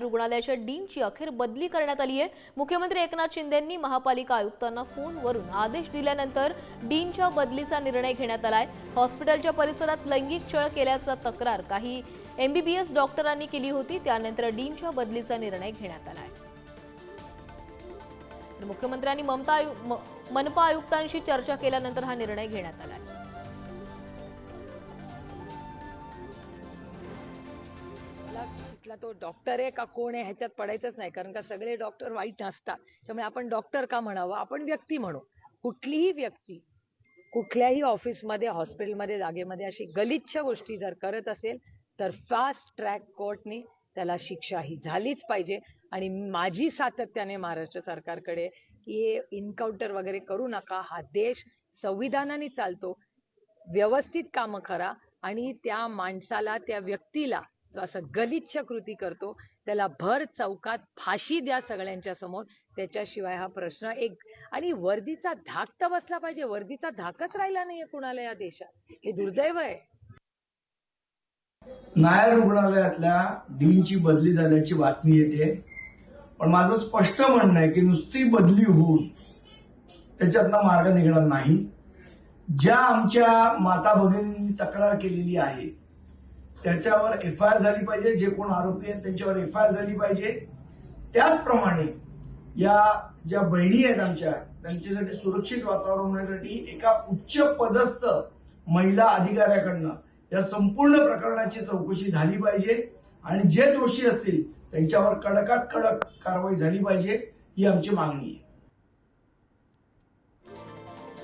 नायर रुग्णालयाच्या डीनची अखेर बदली करण्यात आली आहे। मुख्यमंत्री एकनाथ शिंदेंनी महापालिका आयुक्तांना फोनवरून आदेश दिल्यानंतर डीनच्या बदलीचा निर्णय घेण्यात आलाय। हॉस्पिटलच्या परिसरात लैंगिक छळ केल्याचा तक्रार काही एमबीबीएस डॉक्टरांनी केली होती, त्यानंतर डीनच्या बदलीचा निर्णय घेण्यात आलाय। मुख्यमंत्र्यांनी मनपा आयुक्तांशी चर्चा केल्यानंतर हा निर्णय घेण्यात आलाय। तिथला तो डॉक्टर आहे का कोण आहे ह्याच्यात पडायचंच नाही, कारण का सगळे डॉक्टर वाईट नसतात। त्यामुळे आपण डॉक्टर का म्हणावं, आपण व्यक्ती म्हणू। कुठलीही व्यक्ती कुठल्याही ऑफिसमध्ये, हॉस्पिटलमध्ये, जागेमध्ये अशी गलिच्छ गोष्टी जर करत असेल तर फास्ट ट्रॅक कोर्टने त्याला शिक्षा ही झालीच पाहिजे। आणि माझी सातत्याने महाराष्ट्र सरकारकडे की इन्काउंटर वगैरे करू नका, हा देश संविधानाने चालतो, व्यवस्थित कामं करा आणि त्या माणसाला, त्या व्यक्तीला जो असं गलिच्छ कृती करतो त्याला भर चौकात फाशी द्या सगळ्यांच्या समोर। त्याच्याशिवाय हा प्रश्न एक आणि वर्दीचा धाक तर बसला पाहिजे, वर्दीचा धाकच राहिला नाहीये कुणाला या देशात, हे दुर्दैव आहे। नायर रुग्णालयातल्या डीनची बदली झाल्याची बातमी येते, पण माझं स्पष्ट म्हणणं आहे की नुसती बदली होऊन त्याच्यातनं मार्ग निघणार नाही। ज्या आमच्या माता भगिनींनी तक्रार केलेली आहे त्याच्यावर एफआयआर झाली पाहिजे, जे कोण आरोपी आहेत त्यांच्यावर एफआयआर झाली पाहिजे। त्याचप्रमाणे या ज्या बहिणी आहेत आमच्या, त्यांच्यासाठी सुरक्षित वातावरण होण्यासाठी एका उच्च पदस्थ महिला अधिकाऱ्याकडनं या संपूर्ण प्रकरणाची चौकशी झाली पाहिजे आणि जे दोषी असतील त्यांच्यावर कडकात कडक कारवाई झाली पाहिजे, ही आमची मागणी आहे।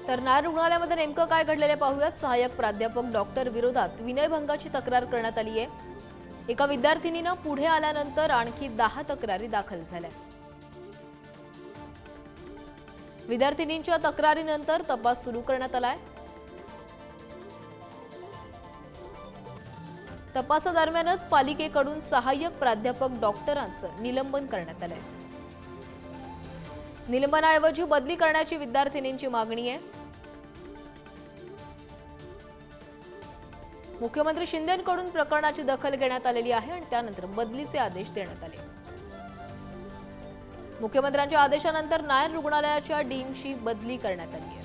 तर नायर रुग्णालयामध्ये नेमकं काय घडलेलं पाहूयात। सहाय्यक प्राध्यापक डॉक्टर विरोधात विनयभंगाची तक्रार करण्यात आली आहे। एका विद्यार्थिनीनं पुढे आल्यानंतर आणखी 10 तक्रारी दाखल झाल्या। विद्यार्थिनींच्या तक्रारीनंतर तपास सुरू करण्यात आलाय। तपासादरम्यानच पालिकेकडून सहाय्यक प्राध्यापक डॉक्टरांचं निलंबन करण्यात आलंय। निलंबनाऐवजी बदली करण्याची विद्यार्थिनींची मागणी आहे। मुख्यमंत्री शिंदेंकडून प्रकरणाची दखल घेण्यात आलेली आहे आणि त्यानंतर बदलीचे आदेश देण्यात आले। मुख्यमंत्र्यांच्या आदेशानंतर नायर रुग्णालयाच्या डीनची बदली करण्यात आली आहे।